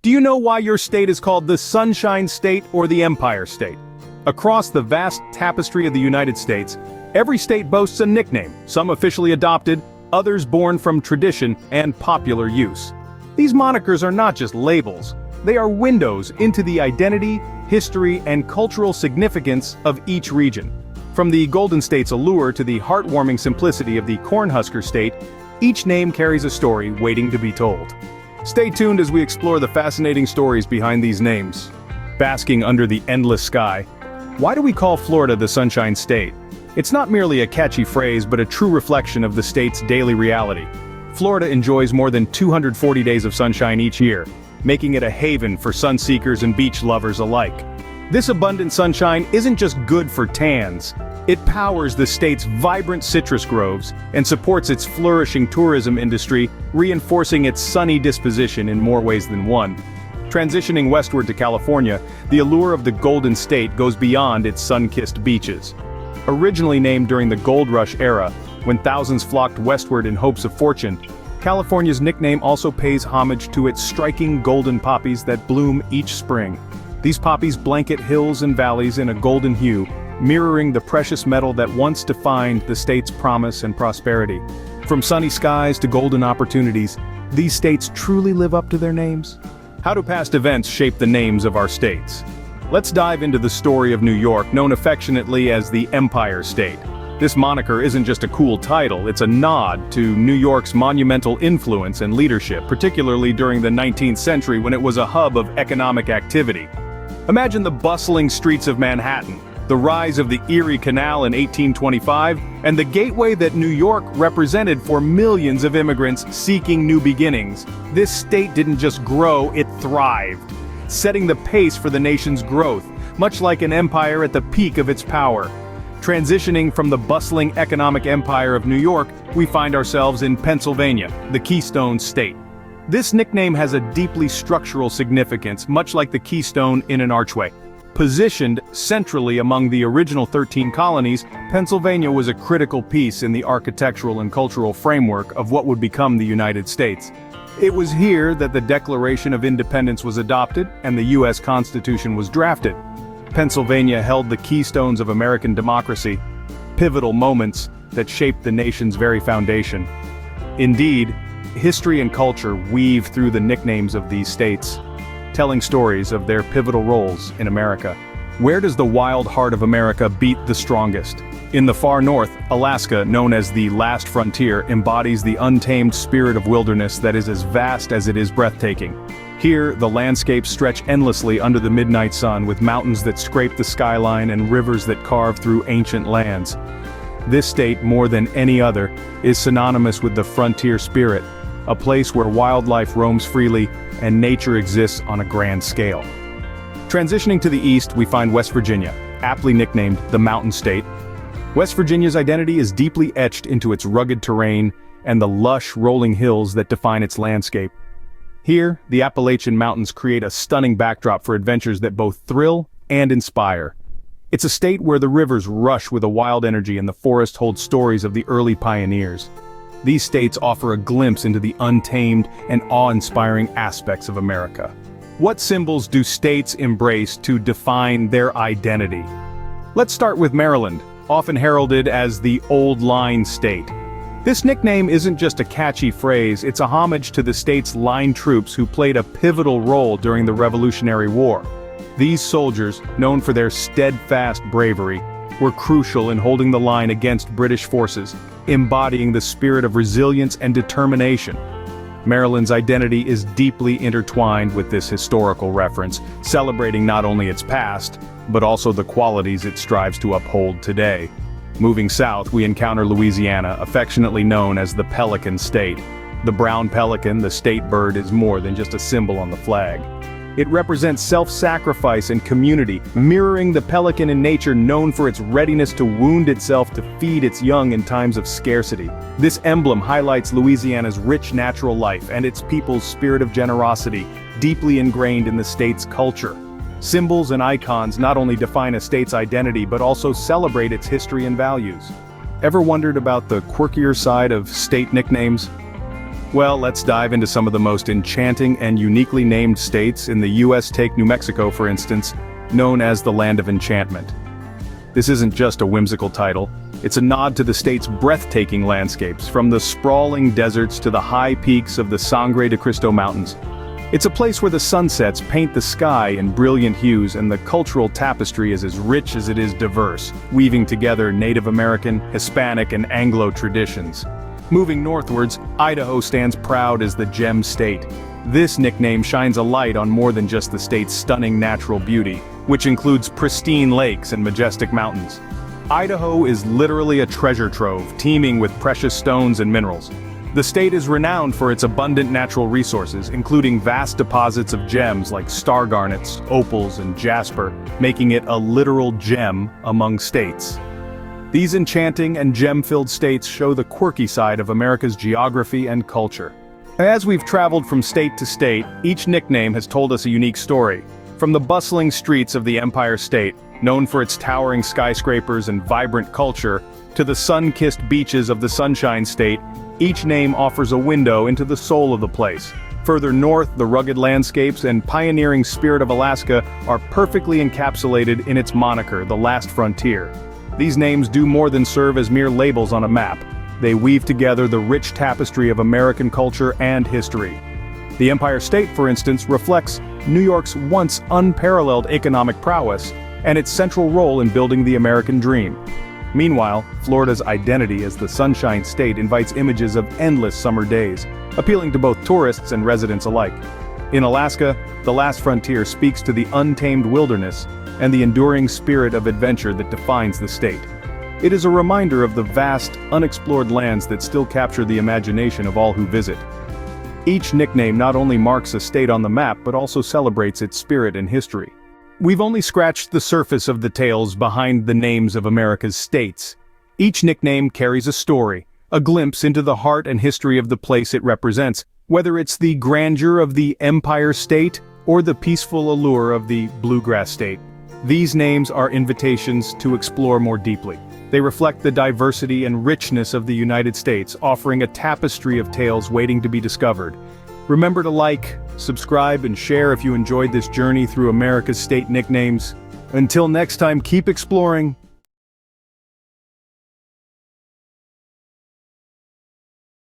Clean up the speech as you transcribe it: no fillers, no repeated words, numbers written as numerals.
Do you know why your state is called the Sunshine State or the Empire State? Across the vast tapestry of the United States, every state boasts a nickname, some officially adopted, others born from tradition and popular use. These monikers are not just labels, they are windows into the identity, history, and cultural significance of each region. From the Golden State's allure to the heartwarming simplicity of the Cornhusker State, each name carries a story waiting to be told. Stay tuned as we explore the fascinating stories behind these names. Basking under the endless sky. Why do we call Florida the Sunshine State? It's not merely a catchy phrase but a true reflection of the state's daily reality. Florida enjoys more than 240 days of sunshine each year, making it a haven for sun-seekers and beach lovers alike. This abundant sunshine isn't just good for tans. It powers the state's vibrant citrus groves and supports its flourishing tourism industry, reinforcing its sunny disposition in more ways than one. Transitioning westward to California, the allure of the Golden State goes beyond its sun-kissed beaches. Originally named during the Gold Rush era, when thousands flocked westward in hopes of fortune, California's nickname also pays homage to its striking golden poppies that bloom each spring. These poppies blanket hills and valleys in a golden hue, mirroring the precious metal that once defined the state's promise and prosperity. From sunny skies to golden opportunities, these states truly live up to their names. How do past events shape the names of our states? Let's dive into the story of New York, known affectionately as the Empire State. This moniker isn't just a cool title, it's a nod to New York's monumental influence and leadership, particularly during the 19th century when it was a hub of economic activity. Imagine the bustling streets of Manhattan, the rise of the Erie Canal in 1825, and the gateway that New York represented for millions of immigrants seeking new beginnings. This state didn't just grow, it thrived, setting the pace for the nation's growth, much like an empire at the peak of its power. Transitioning from the bustling economic empire of New York, we find ourselves in Pennsylvania, the Keystone State. This nickname has a deeply structural significance, much like the keystone in an archway. Positioned centrally among the original 13 colonies, Pennsylvania was a critical piece in the architectural and cultural framework of what would become the United States. It was here that the Declaration of Independence was adopted and the U.S. Constitution was drafted. Pennsylvania held the keystones of American democracy, pivotal moments that shaped the nation's very foundation. Indeed, history and culture weave through the nicknames of these states, telling stories of their pivotal roles in America. Where does the wild heart of America beat the strongest? In the far north, Alaska, known as the last frontier, embodies the untamed spirit of wilderness that is as vast as it is breathtaking. Here, the landscapes stretch endlessly under the midnight sun, with mountains that scrape the skyline and rivers that carve through ancient lands. This state, more than any other, is synonymous with the frontier spirit, a place where wildlife roams freely and nature exists on a grand scale. Transitioning to the east, we find West Virginia, aptly nicknamed the Mountain State. West Virginia's identity is deeply etched into its rugged terrain and the lush, rolling hills that define its landscape. Here, the Appalachian Mountains create a stunning backdrop for adventures that both thrill and inspire. It's a state where the rivers rush with a wild energy and the forest holds stories of the early pioneers. These states offer a glimpse into the untamed and awe-inspiring aspects of America. What symbols do states embrace to define their identity? Let's start with Maryland, often heralded as the Old Line State. This nickname isn't just a catchy phrase, it's a homage to the state's line troops who played a pivotal role during the Revolutionary War. These soldiers, known for their steadfast bravery, were crucial in holding the line against British forces, embodying the spirit of resilience and determination. Maryland's identity is deeply intertwined with this historical reference, celebrating not only its past, but also the qualities it strives to uphold today. Moving south, we encounter Louisiana, affectionately known as the Pelican State. The brown pelican, the state bird, is more than just a symbol on the flag. It represents self-sacrifice and community, mirroring the pelican in nature known for its readiness to wound itself to feed its young in times of scarcity. This emblem highlights Louisiana's rich natural life and its people's spirit of generosity, deeply ingrained in the state's culture. Symbols and icons not only define a state's identity but also celebrate its history and values. Ever wondered about the quirkier side of state nicknames? Well, let's dive into some of the most enchanting and uniquely named states in the US. Take New Mexico, for instance, known as the Land of Enchantment. This isn't just a whimsical title, it's a nod to the state's breathtaking landscapes, from the sprawling deserts to the high peaks of the Sangre de Cristo Mountains. It's a place where the sunsets paint the sky in brilliant hues and the cultural tapestry is as rich as it is diverse, weaving together Native American, Hispanic, and Anglo traditions. Moving northwards, Idaho stands proud as the Gem State. This nickname shines a light on more than just the state's stunning natural beauty, which includes pristine lakes and majestic mountains. Idaho is literally a treasure trove, teeming with precious stones and minerals. The state is renowned for its abundant natural resources, including vast deposits of gems like star garnets, opals, and jasper, making it a literal gem among states. These enchanting and gem-filled states show the quirky side of America's geography and culture. As we've traveled from state to state, each nickname has told us a unique story. From the bustling streets of the Empire State, known for its towering skyscrapers and vibrant culture, to the sun-kissed beaches of the Sunshine State, each name offers a window into the soul of the place. Further north, the rugged landscapes and pioneering spirit of Alaska are perfectly encapsulated in its moniker, the Last Frontier. These names do more than serve as mere labels on a map. They weave together the rich tapestry of American culture and history. The Empire State, for instance, reflects New York's once unparalleled economic prowess and its central role in building the American dream. Meanwhile, Florida's identity as the Sunshine State invites images of endless summer days, appealing to both tourists and residents alike. In Alaska, the Last Frontier speaks to the untamed wilderness and the enduring spirit of adventure that defines the state. It is a reminder of the vast, unexplored lands that still capture the imagination of all who visit. Each nickname not only marks a state on the map but also celebrates its spirit and history. We've only scratched the surface of the tales behind the names of America's states. Each nickname carries a story, a glimpse into the heart and history of the place it represents, whether it's the grandeur of the Empire State or the peaceful allure of the Bluegrass State. These names are invitations to explore more deeply. They reflect the diversity and richness of the United States, offering a tapestry of tales waiting to be discovered. Remember to like, subscribe, and share if you enjoyed this journey through America's state nicknames. Until next time, keep exploring,